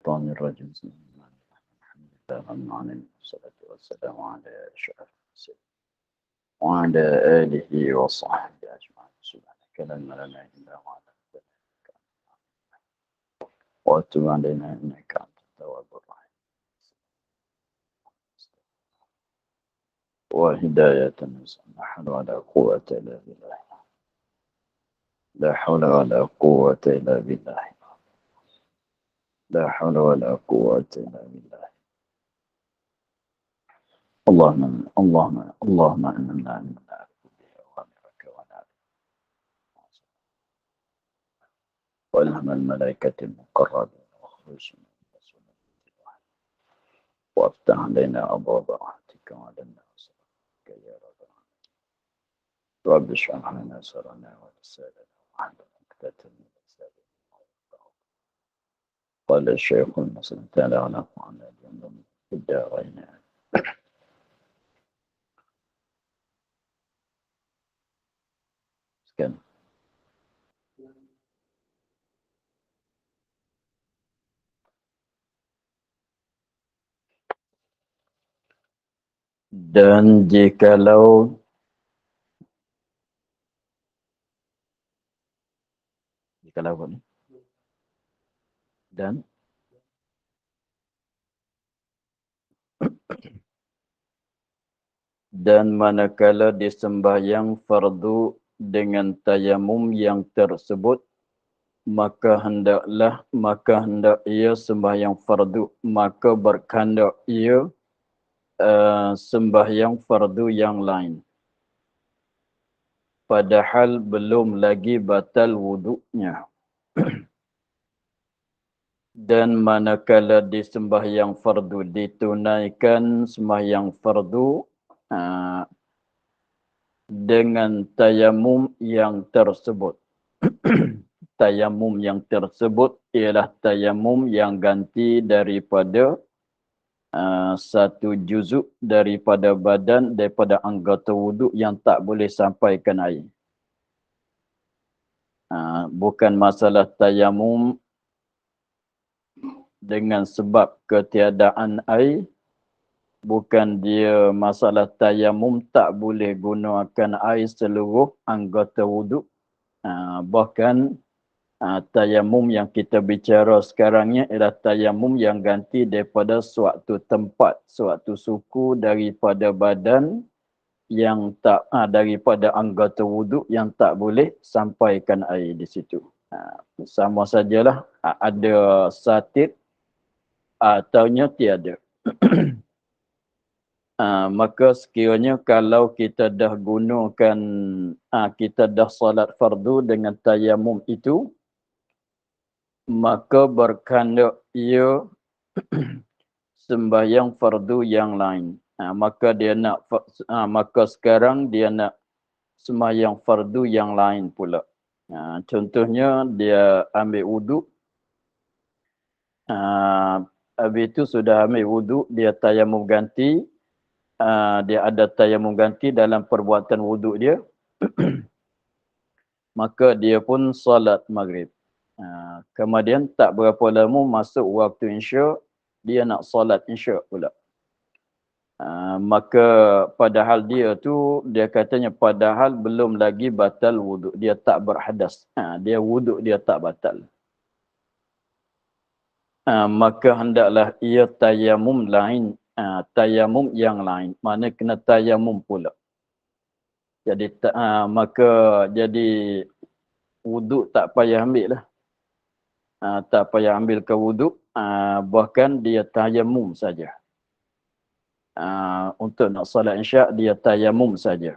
الشيطان الرجيم بسم الله الحمد لله رب العالمين والصلاة والسلام على أشرف المرسلين وعلى آله وصحبه أجمعين سبحانك لا علم لنا إلا ما علمتنا وتب علينا إنك أنت التواب الرحيم وهداية نسأل لا حول ولا قوة إلا بالله لا حول ولا قوة إلا بالله لا حول ولا قوة إلا بالله اللهم إننا نعرف بأوامرك ونعرف وإلهم الملائكة المقربين واخرج من سنة الوحي وافتح علينا أبواب رحمتك وعلى الناس يا رب العالمين رب اشرح لنا سرنا ولساننا واحلل عقدة من لساننا قال الشيخ المسلم تعالى على معنا اليوم في الدارين sekian. Dan jikalau apa ni? Dan manakala disembahyang fardu dengan tayamum yang tersebut, maka hendak ia sembahyang fardu, maka berkandak ia sembahyang fardu yang lain. Padahal belum lagi batal wuduknya. Dan manakala disembahyang fardu, ditunaikan sembahyang fardu dengan tayamum yang tersebut. Tayamum yang tersebut ialah tayamum yang ganti daripada satu juzuk daripada badan, daripada anggota wuduk yang tak boleh sampaikan air. Bukan masalah tayamum dengan sebab ketiadaan air, bukan dia masalah tayamum tak boleh gunakan air seluruh anggota wuduk. Bahkan tayamum yang kita bicara sekarangnya ialah tayamum yang ganti daripada suatu tempat, suatu suku daripada badan yang tak daripada anggota wuduk yang tak boleh sampaikan air di situ. Sama sajalah ada satir ataunya tiada. Maka sekiranya kalau kita dah gunakan, kita dah salat fardu dengan tayamum itu, maka berkandak ia sembahyang fardu yang lain. Maka sekarang dia nak sembahyang fardu yang lain pula. Contohnya dia ambil wuduk, habis itu sudah ambil wuduk, dia tayamum ganti, dia ada tayamum ganti dalam perbuatan wuduk dia, maka dia pun salat maghrib. Kemudian tak berapa lama masuk waktu isyak, dia nak salat isyak pula. Maka padahal dia tu, dia katanya padahal belum lagi batal wuduk, dia tak berhadas. Dia wuduk dia tak batal. Maka hendaklah ia tayamum lain, tayamum yang lain. Mana kena tayamum pula. Jadi maka jadi wuduk tak payah ambil lah. Tak payah ambil ke wuduk, bahkan dia tayamum saja. Untuk nak salat isyak dia tayamum saja.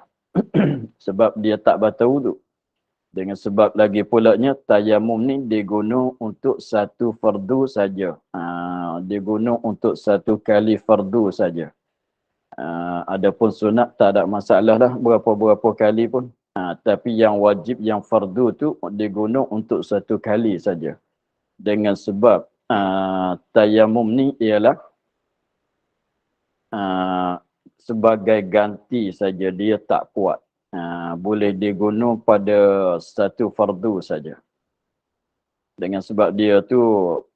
Sebab dia tak batal wuduk. Dengan sebab lagi pulanya tayamum ni diguna untuk satu fardu saja. Diguna untuk satu kali fardu saja. Adapun sunat tak ada masalah lah berapa-berapa kali pun. Tapi yang wajib, yang fardu tu diguna untuk satu kali saja. Dengan sebab tayamum ni ialah sebagai ganti saja, dia tak kuat. Boleh diguna pada satu fardu saja. Dengan sebab dia tu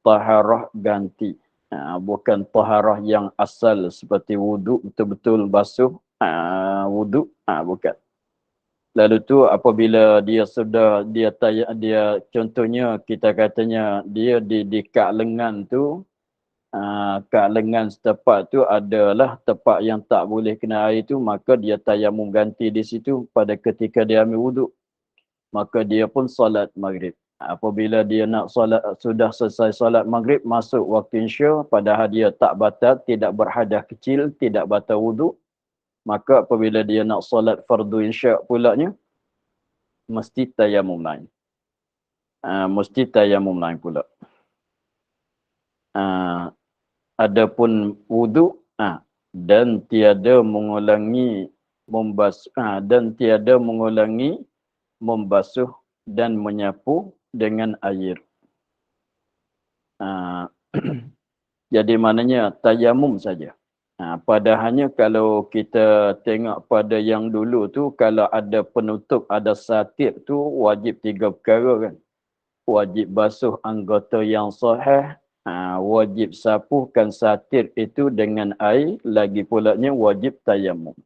taharah ganti. Bukan taharah yang asal seperti wuduk betul-betul basuh wuduk, bukan. Lalu tu apabila dia sudah dia contohnya kita katanya dia di kak lengan tu, kak lengan setepak tu adalah tepak yang tak boleh kena air tu, maka dia tayamum ganti di situ pada ketika dia ambil wuduk. Maka dia pun solat maghrib. Apabila dia nak solat, sudah selesai solat maghrib, masuk waktu isya, padahal dia tak batal, tidak berhadas kecil, tidak batal wuduk, maka apabila dia nak solat fardu isya pulanya, mesti tayamum lain. Mesti tayamum lain pula. Adapun wuduk, dan tiada mengulangi membasuh dan menyapu dengan air. Jadi maknanya tayamum saja. Padahalnya kalau kita tengok pada yang dulu tu, kalau ada penutup, ada satir tu, wajib 3 perkara kan. Wajib basuh anggota yang sahih, wajib sapuhkan satir itu dengan air, lagi pulanya wajib tayamum.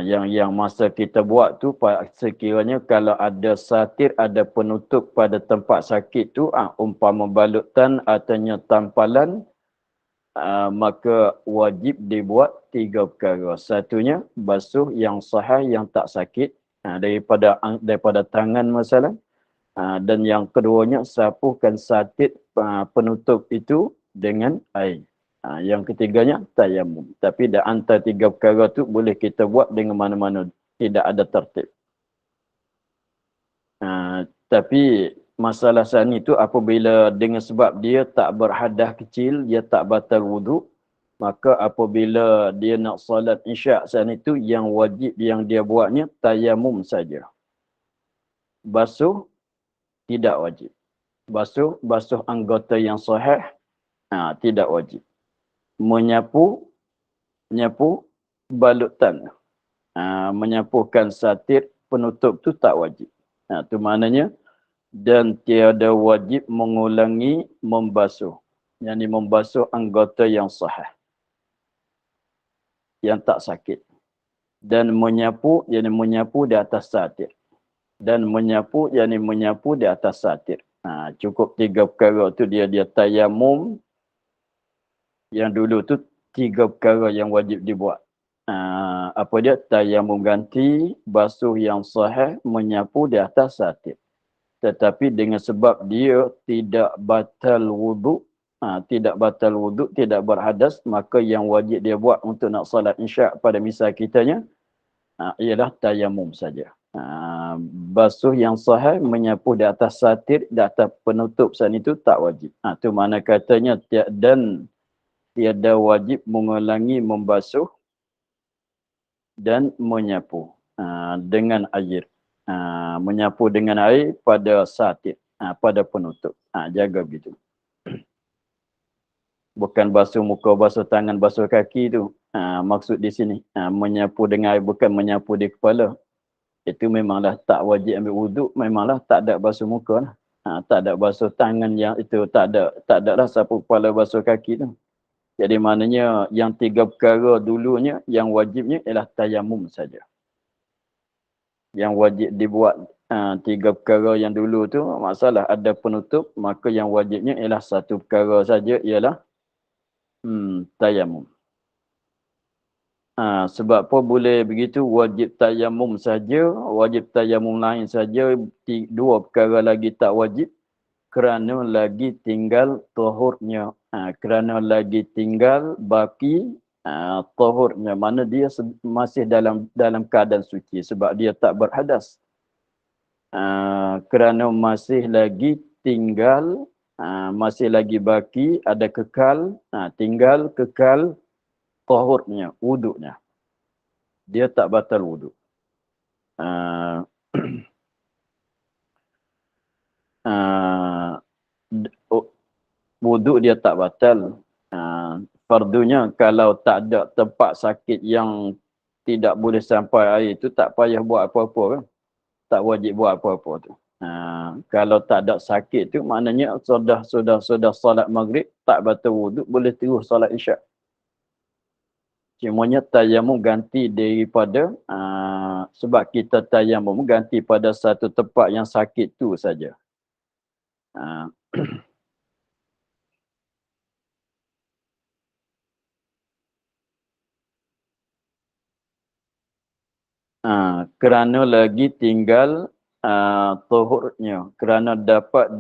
Yang masa kita buat tu, sekiranya kalau ada satir, ada penutup pada tempat sakit tu, umpama balutan atau tampalan, maka wajib dibuat 3 perkara. Satunya, basuh yang sahih, yang tak sakit, daripada tangan masalah. Dan yang keduanya, sapuhkan satir penutup itu dengan air. Yang ketiganya, tayamum. Tapi di antara 3 perkara tu boleh kita buat dengan mana-mana. Tidak ada tertib. Tapi masalah sani tu apabila dengan sebab dia tak berhadas kecil, dia tak batal wuduk, maka apabila dia nak solat isyak sani tu, yang wajib yang dia buatnya tayamum saja. Basuh tidak wajib. Basuh anggota yang sahih tidak wajib. Menyapu balutan, menyapukan satir penutup tu tak wajib. Itu maknanya, dan tiada wajib mengulangi membasuh. Yang membasuh anggota yang sahih, yang tak sakit. Dan menyapu di atas satir. Dan menyapu di atas satir. Cukup 3 perkara tu dia tayamum. Yang dulu tu 3 perkara yang wajib dibuat. Apa dia? Tayamum ganti, basuh yang sahih, menyapu di atas satir. Tetapi dengan sebab dia tidak batal wuduk, tidak berhadas, maka yang wajib dia buat untuk nak salat isyak pada misal kitanya, ialah tayamum saja. Basuh yang sahih, menyapu di atas satir, di atas penutup sana itu tak wajib. Itu mana katanya, dan tiada wajib mengulangi membasuh dan menyapu dengan air. Menyapu dengan air pada satir, pada penutup. Jaga begitu. Bukan basuh muka, basuh tangan, basuh kaki tu. Maksud di sini. Menyapu dengan air, bukan menyapu di kepala. Itu memanglah tak wajib ambil wuduk. Memanglah tak ada basuh muka lah. Tak ada basuh tangan yang itu. Tak ada lah sapu kepala, basuh kaki tu. Jadi maknanya yang 3 perkara dulunya, yang wajibnya ialah tayamum saja. Yang wajib dibuat 3 perkara yang dulu tu, masalah ada penutup, maka yang wajibnya ialah 1 perkara saja, ialah tayamum. Sebab apa boleh begitu? Wajib tayamum saja, wajib tayamum lain saja, 2 perkara lagi tak wajib, kerana lagi tinggal tahurnya. Kerana lagi tinggal baki tahurnya. Mana dia masih dalam keadaan suci. Sebab dia tak berhadas. Kerana masih lagi tinggal, masih lagi baki, ada kekal, tinggal kekal tahurnya, wuduknya. Dia tak batal wuduk. Wuduk dia tak batal. Fardunya kalau tak ada tempat sakit yang tidak boleh sampai air itu, tak payah buat apa-apa kan. Tak wajib buat apa-apa tu. Kalau tak ada sakit tu maknanya sudah solat maghrib, tak batal wuduk, boleh terus solat isyak. Cumanya tayamum ganti daripada sebab kita tayamum ganti pada satu tempat yang sakit tu saja. Ah, kerana lagi tinggal tuhurnya, kerana dapat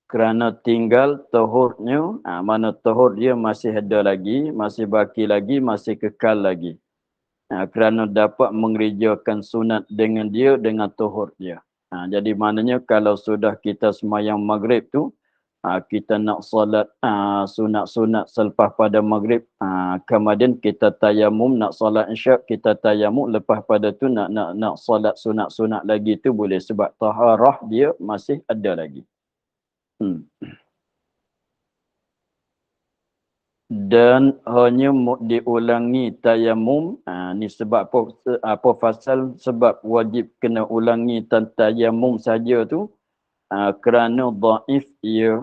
kerana tinggal tuhurnya, mana tuhur dia masih ada lagi, masih baki lagi, masih kekal lagi. Kerana dapat mengerjakan sunat dengan dia, dengan tuhur dia. Jadi maknanya kalau sudah kita semayang maghrib tu, kita nak solat sunat-sunat selepas pada maghrib, kemudian kita tayamum nak solat isyak, kita tayamum, lepas pada tu nak solat sunat-sunat lagi tu boleh, sebab taharah dia masih ada lagi. Dan hanya diulangi tayamum, ni sebab apa fasal, sebab wajib kena ulangi tayamum saja tu, kerana dhaif ia,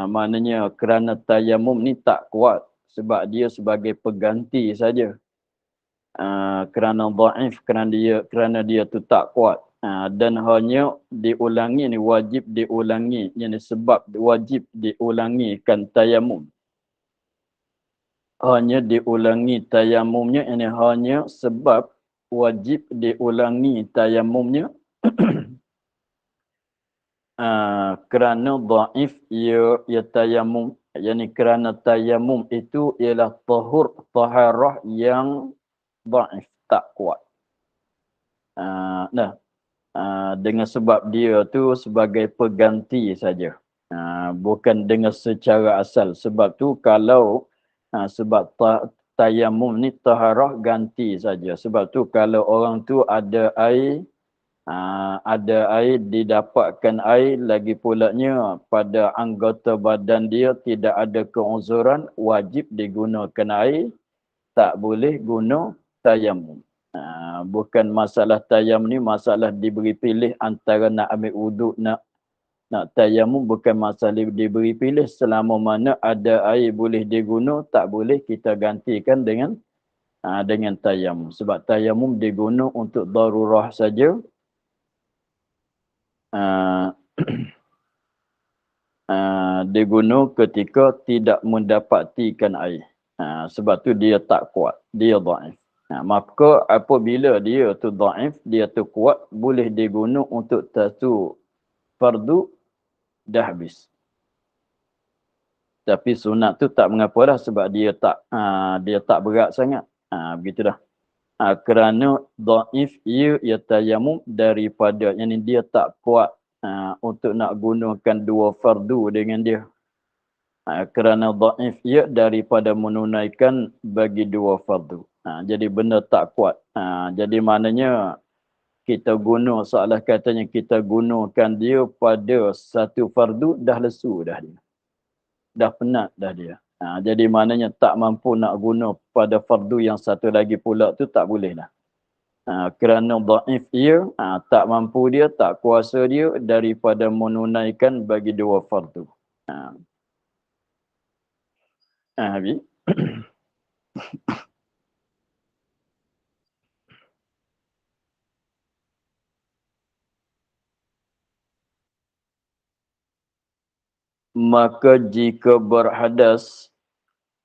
maknanya kerana tayamum ni tak kuat, sebab dia sebagai pengganti saja. Kerana dhaif, kerana dia tu tak kuat. Dan hanya diulangi ni, wajib diulangi, yang sebab wajib diulangikan tayamum. Hanya diulangi tayamumnya, ini hanya sebab wajib diulangi tayamumnya kerana dhaif ia tayamum, yakni kerana tayamum itu ialah taharah yang dhaif, tak kuat. Dengan sebab dia tu sebagai pengganti saja, bukan dengan secara asal. Sebab tu kalau sebab tayamum ni taharah ganti saja. Sebab tu kalau orang tu ada air, didapatkan air, lagi pulanya pada anggota badan dia tidak ada keuzuran, wajib digunakan air, tak boleh guna tayamum. Bukan masalah tayamum ni, masalah diberi pilih antara nak ambil wuduk, nak tayamum, bukan masalah diberi pilih. Selama mana ada air boleh diguna, tak boleh kita gantikan dengan tayamum. Sebab tayamum diguna untuk darurah saja. Diguna ketika tidak mendapatikan air. Sebab tu dia tak kuat, dia dhaif. Maka apabila dia tu dhaif, dia tu kuat, boleh diguna untuk satu fardu, dah habis. Tapi sunat tu tak mengapa dah, sebab dia tak berat sangat. Begitu dah. Kerana dhaif ia tayamum daripada, yang dia tak kuat untuk nak gunakan dua fardu dengan dia. Kerana dhaif ia daripada menunaikan bagi dua fardu. Jadi benda tak kuat. Jadi maknanya kita guna, seolah katanya kita gunakan dia pada satu fardu, dah lesu dah dia. Dah penat dah dia. Jadi maknanya tak mampu nak guna pada fardu yang satu lagi pula tu, tak boleh dah. Kerana dhaif ia, tak mampu dia, tak kuasa dia daripada menunaikan bagi dua fardu. Habis. Maka jika berhadas,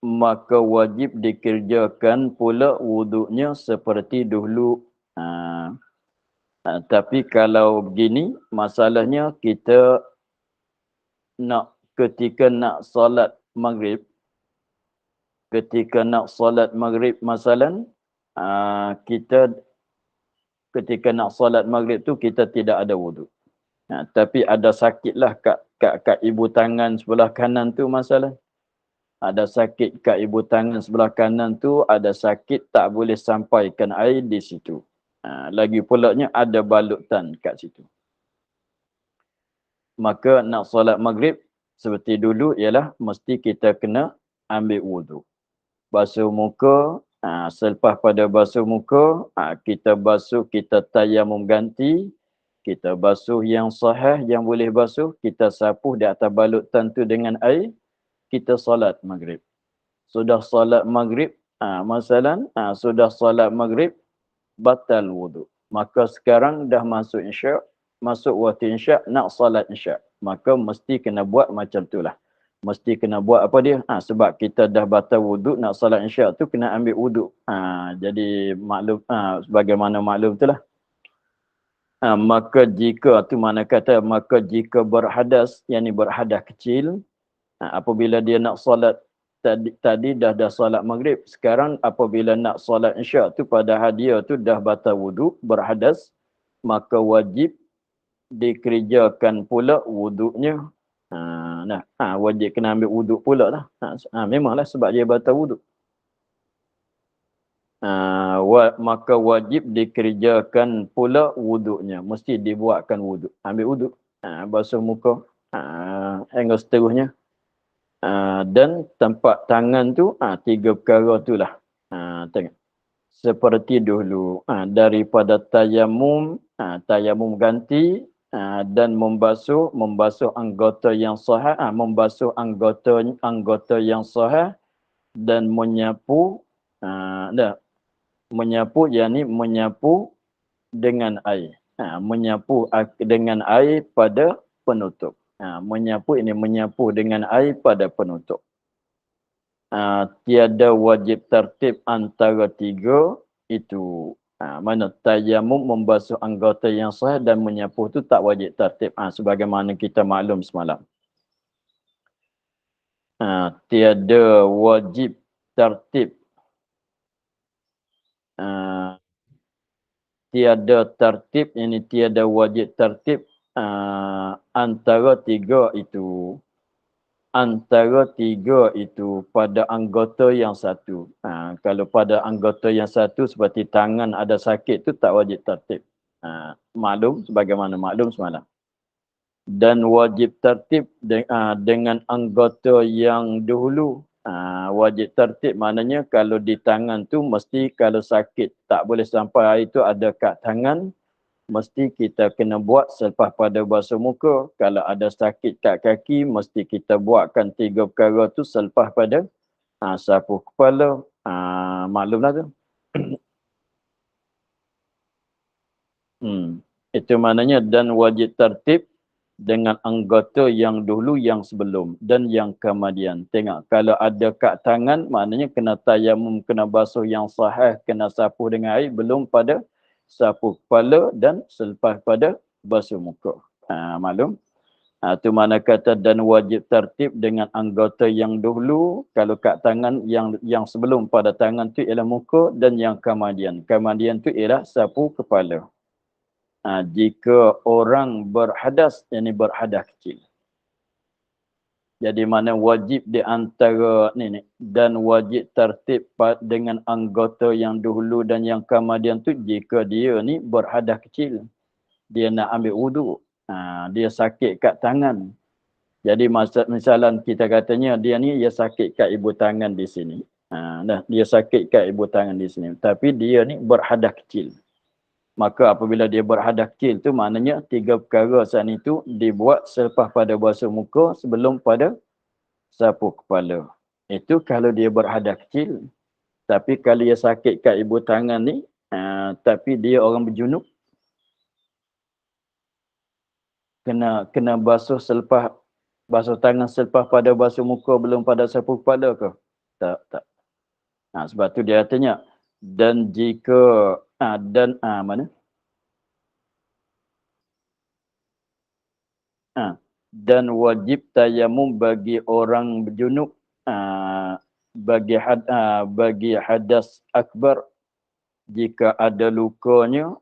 maka wajib dikerjakan pula wuduknya seperti dahulu. Tapi kalau begini, masalahnya kita ketika nak solat maghrib, masalan, kita ketika nak solat maghrib tu kita tidak ada wuduk. Tapi ada sakitlah kat ibu tangan sebelah kanan tu masalah. Ada sakit kat ibu tangan sebelah kanan tu, ada sakit tak boleh sampaikan air di situ. Lagi pulaknya ada balutan kat situ. Maka nak solat maghrib seperti dulu ialah mesti kita kena ambil wudu. Basuh muka, selepas pada basuh muka, kita basuh, kita tayamum ganti, kita basuh yang sahih, yang boleh basuh, kita sapuh di atas balutan tu dengan air, kita solat maghrib. Sudah solat maghrib, sudah solat maghrib, batal wudu. Maka sekarang dah masuk isyak, masuk waktu isyak, nak solat isyak. Maka mesti kena buat macam itulah. Mesti kena buat apa dia? Sebab kita dah batal wudu, nak solat isyak tu kena ambil wudu. Jadi maklum, sebagaimana maklum itulah. Maka jika tu mana kata, maka jika berhadas, yakni berhadas kecil, apabila dia nak solat tadi dah solat maghrib, sekarang apabila nak solat isyak tu pada dia tu dah batal wudu, berhadas, maka wajib dikerjakan pula wudunya. Wajib kena ambil wudu pula lah. Memanglah sebab dia batal wudu. Maka wajib dikerjakan pula wudunya. Mesti dibuatkan wudu. Ambil wudu. Basuh muka. Hingga seterusnya. Dan tempat tangan tu, 3 perkara tu lah. Tengok. Seperti dulu. Daripada tayamum, tayamum ganti, dan membasuh anggota yang sahih, membasuh anggota yang sahih, dan menyapu, menyapu, yakni menyapu dengan air. Menyapu dengan air pada penutup. Menyapu ini menyapu dengan air pada penutup. Tiada wajib tertib antara 3 itu. Mana tayamum, membasuh anggota yang sahih, dan menyapu tu tak wajib tertib. Sebagaimana kita maklum semalam. Tiada wajib tertib. Tiada tertib, ini tiada wajib tertib antara 3 itu. Antara 3 itu pada anggota yang satu. Kalau pada anggota yang satu seperti tangan ada sakit tu tak wajib tertib. Maklum, sebagaimana maklum semalam. Dan wajib tertib dengan anggota yang dahulu. Wajib tertib maknanya kalau di tangan tu mesti kalau sakit tak boleh sampai air tu ada kat tangan, mesti kita kena buat selepas pada basuh muka. Kalau ada sakit kat kaki, mesti kita buatkan 3 perkara tu selepas pada sapu kepala. Maklumlah tu. Itu maknanya dan wajib tertib dengan anggota yang dulu, yang sebelum dan yang kemudian. Tengok, kalau ada kat tangan, maknanya kena tayamum, kena basuh yang sahih, kena sapu dengan air, belum pada sapu kepala dan selepas pada basuh muka. Maklum? Itu mana kata dan wajib tertib dengan anggota yang dahulu, kalau kat tangan yang sebelum pada tangan tu ialah muka, dan yang kemudian. Kemudian tu ialah sapu kepala. Jika orang berhadas, yakni berhadas kecil. Jadi mana wajib di antara ni dan wajib tertib dengan anggota yang dahulu dan yang kemudian tu jika dia ni berhadas kecil. Dia nak ambil wudu. Dia sakit kat tangan. Jadi misalan kita katanya dia ni dia sakit kat ibu tangan di sini. Dia sakit kat ibu tangan di sini. Tapi dia ni berhadas kecil. Maka apabila dia berhadas kecil tu maknanya 3 perkara saat itu dibuat selepas pada basuh muka sebelum pada sapu kepala. Itu kalau dia berhadas kecil. Tapi kalau dia sakit kat ibu tangan ni, tapi dia orang berjunub, kena basuh selepas basuh tangan selepas pada basuh muka belum pada sapu kepala ke? Tak. Sebab tu dia katanya dan jika mana? Dan wajib tayamum bagi orang berjunub, bagi hadas akbar jika ada lukanya,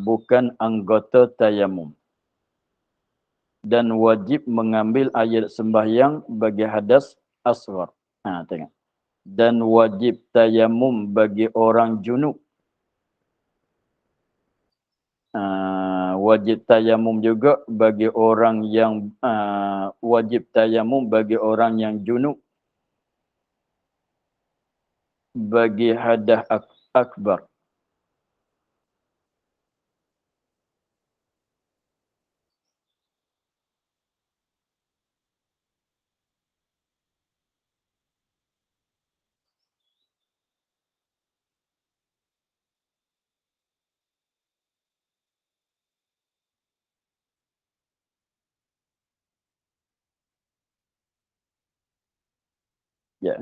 bukan anggota tayamum. Dan wajib mengambil air sembahyang bagi hadas asghar. Tengok. Dan wajib tayamum bagi orang junub. Wajib tayamum juga bagi orang yang wajib tayamum bagi orang yang junub bagi hadas akbar. Ya.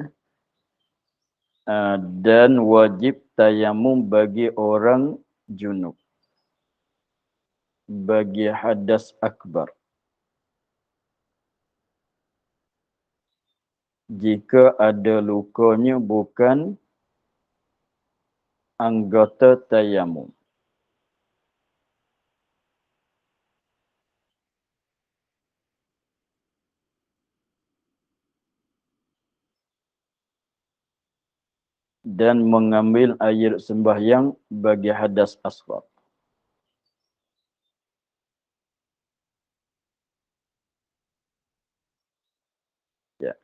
Dan wajib tayamum bagi orang junub bagi hadas akbar. Jika ada lukanya bukan anggota tayamum. Dan mengambil air sembahyang bagi hadas asghar. Ya.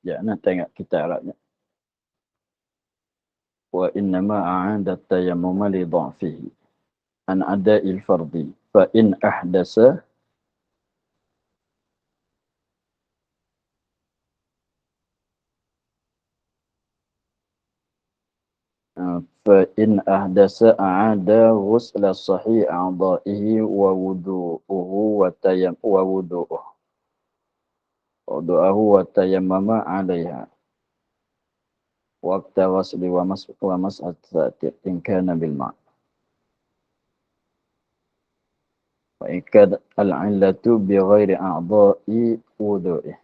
Ya, nak tengok kita Arabnya. Wa innama a'ada tayammuma li dha'fihi an ada'il fardi fa in ahdasa fa in ahdasa a'ada ghusla sahih a'da'ihi wa wudu'uhu wa wudu'uhu wa tayammama 'alaiha waqta ghusli wa mas'at in kana bil ma'. Wa in kad al-'illatu bi ghairi a'da'i wudu'ihi.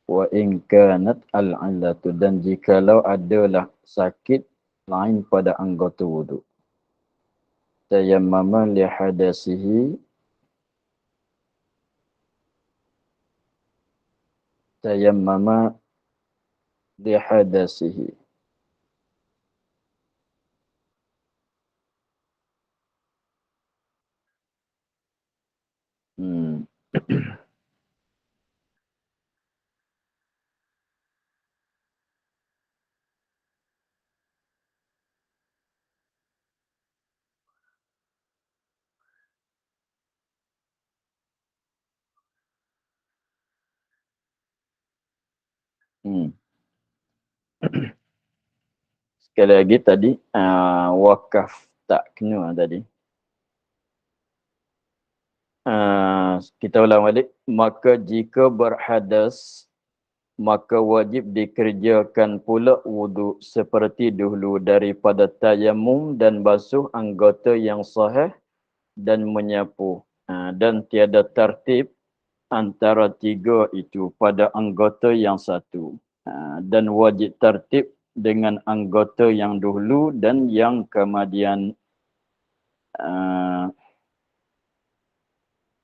Wa in kanat al-'illatu, dan jikalau adalah sakit lain pada anggota wudu. Tayammama li hadasihi, tayammama li hadasihi. Hmm. Hmm. Sekali lagi tadi, wakaf tak kena tadi. Kita ulang balik. Maka jika berhadas, maka wajib dikerjakan pula wudu seperti dahulu daripada tayamum dan basuh anggota yang sahih dan menyapu. Dan tiada tertib antara tiga itu pada anggota yang satu. Dan wajib tertib dengan anggota yang dahulu dan yang kemudian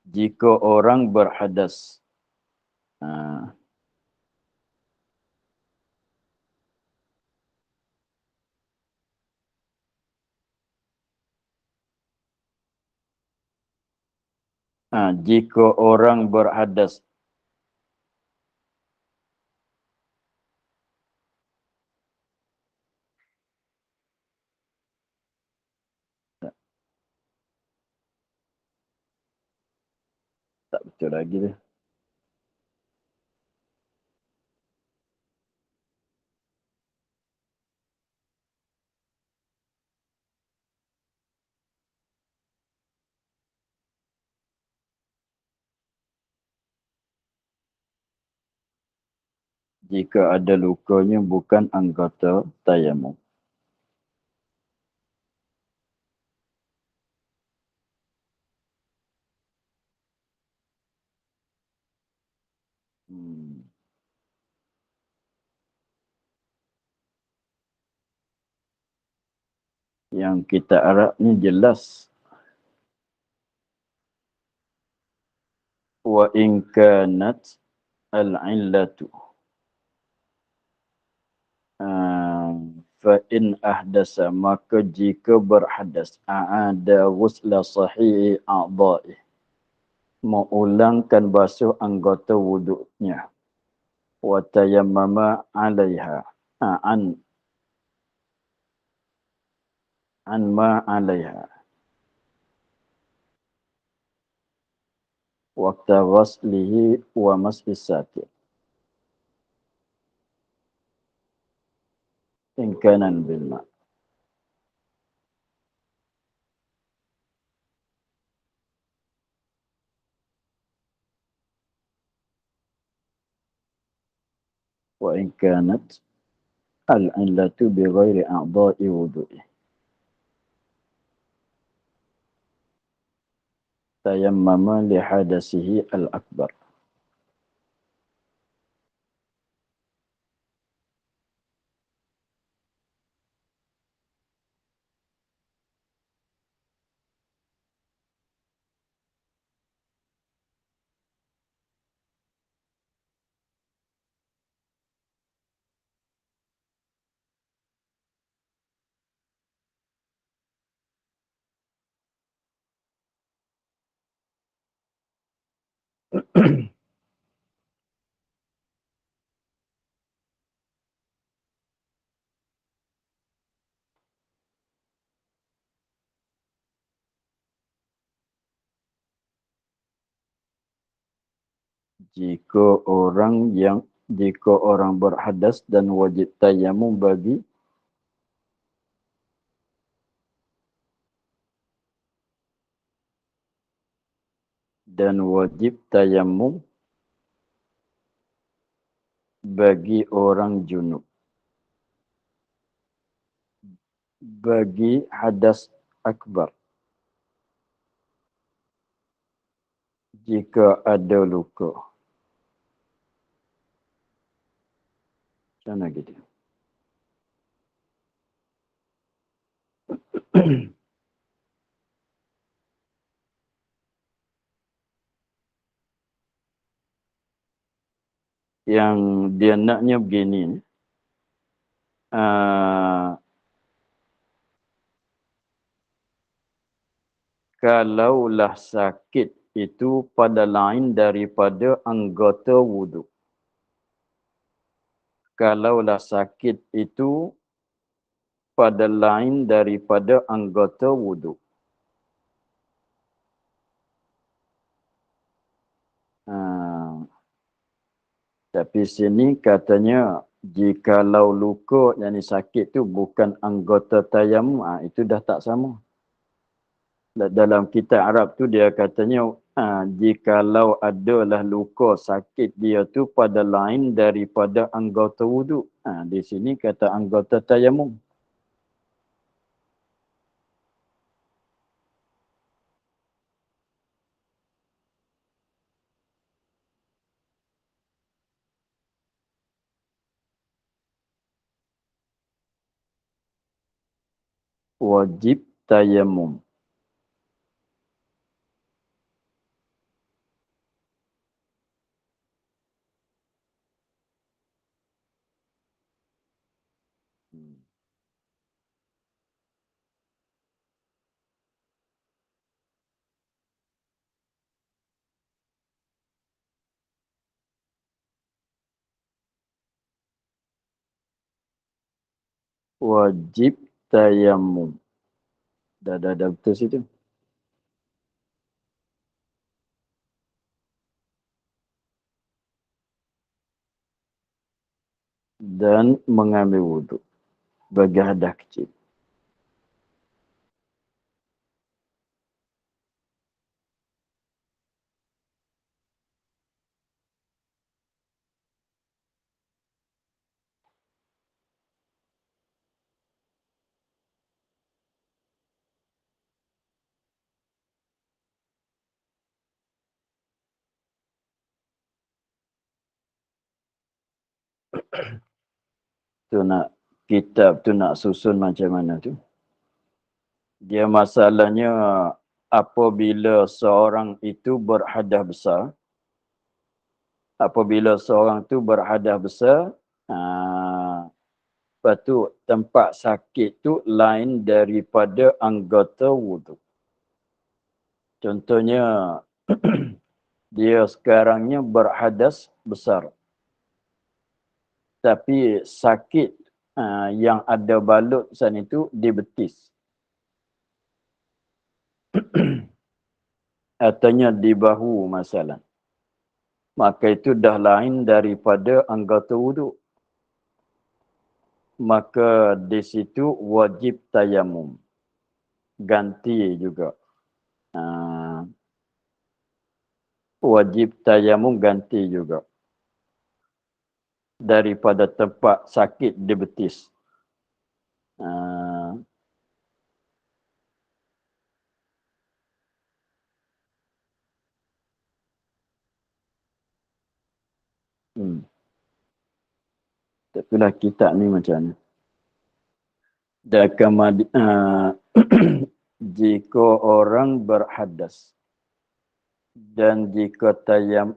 jika orang berhadas. Jika orang berhadas. Itu lagi dia. Jika ada lukanya bukan anggota tayamum. Hmm. Yang kita harap ni jelas. Wa in kanat al-illatu. Fa in ahdasa, maka jika berhadas, a'ada ghusla sahihi a'dha'i, mengulangkan basuh anggota wuduknya, wa tayammama 'alaiha, an ma 'alaiha, waqta ghaslihi wa mas'is satir, in kana bil ma'. Wa in kanat al-'illatu bi ghairi a'dha'i wudu'i, tayammama li hadasihi al-akbar. Jika orang berhadas dan wajib tayamum bagi orang junub, bagi hadas akbar, jika ada luka. Macam mana gitu? Yang dia naknya begini, kalaulah sakit itu pada lain daripada anggota wuduk. Kalaulah sakit itu pada lain daripada anggota wuduk. Tapi sini katanya jikalau luka yang sakit tu bukan anggota tayamum, itu dah tak sama. Dalam kitab Arab tu dia katanya jikalau adalah luka sakit dia tu pada lain daripada anggota wuduk. Di sini kata anggota tayamum. Wajib tayamum. Wajib tayamum. Dah betul situ. dan mengambil wuduk bagi hadas kecil. Tu nak kitab tu nak susun macam mana tu? Dia masalahnya apabila seorang itu berhadas besar, apabila seorang tu berhadas besar, lepas tu tempat sakit tu lain daripada anggota wuduk. Contohnya, dia sekarangnya berhadas besar. Tapi sakit yang ada balut sana itu di betis. Ataunya di bahu masalah. Maka itu dah lain daripada anggota wuduk. Maka di situ wajib tayamum. Ganti juga. Wajib tayamum ganti juga. Daripada tempat sakit di betis. Itulah kitab ni macam mana. Dan kemudian jika orang berhadas dan jika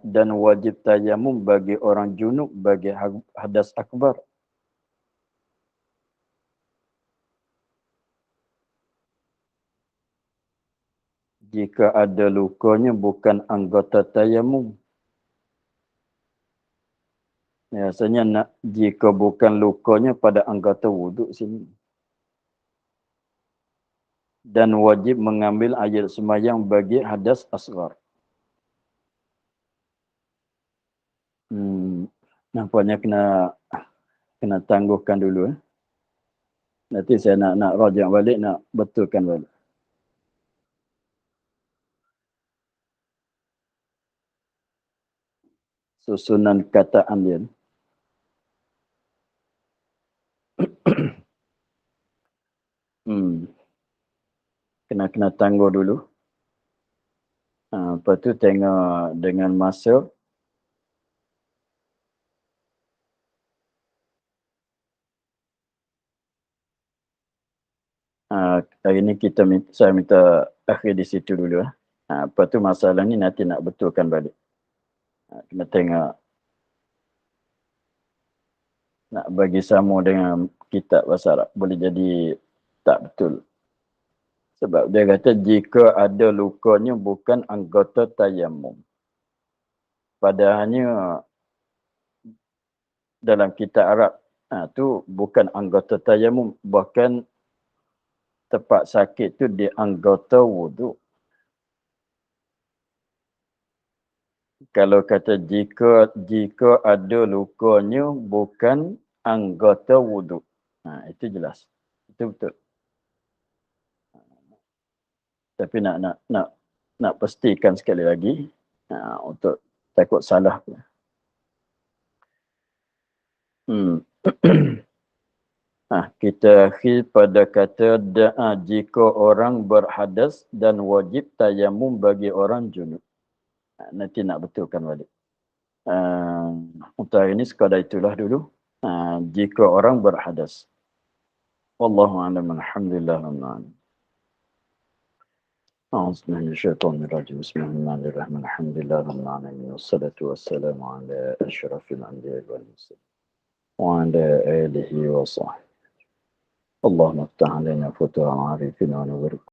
dan wajib tayamum bagi orang junub bagi hadas akbar. Jika ada lukanya bukan anggota tayamum. Biasanya jika bukan lukanya pada anggota wuduk sini. Dan wajib mengambil air sembahyang bagi hadas asghar. Nampaknya kena tangguhkan dulu. Nanti saya nak rajak balik, nak betulkan balik. Susunan kataan dia. Kena tangguh dulu. Lepas tu tengok dengan masa. Hari ni saya minta akhir di situ dulu. Lepas tu masalah ni nanti nak betulkan balik. Kena tengok. Nak bagi sama dengan kitab bahasa Arab. Boleh jadi tak betul. Sebab dia kata jika ada lukanya bukan anggota tayamum. Padahalnya dalam kitab Arab tu bukan anggota tayamum. Bahkan tempat sakit tu di anggota wuduk. Kalau kata jika ada lukanya bukan anggota wuduk. Itu jelas. Itu betul. Tapi nak pastikan sekali lagi untuk takut salah. Kita akhir pada kata jika orang berhadas dan wajib tayamum bagi orang junub. Nanti nak betulkan balik. Untuk hari ini sekadar itulah dulu. Jika orang berhadas. Wallahu a'lam. Alhamdulillah. A'udzubillahi Bismillahirrahmanirrahim. Alhamdulillah. Wassalatu wassalamu ala asyrafil anbiya'i wal mursalin. Wa ala alihi wa sahbihi. اللهم افتح علينا فتوح عارفين ونور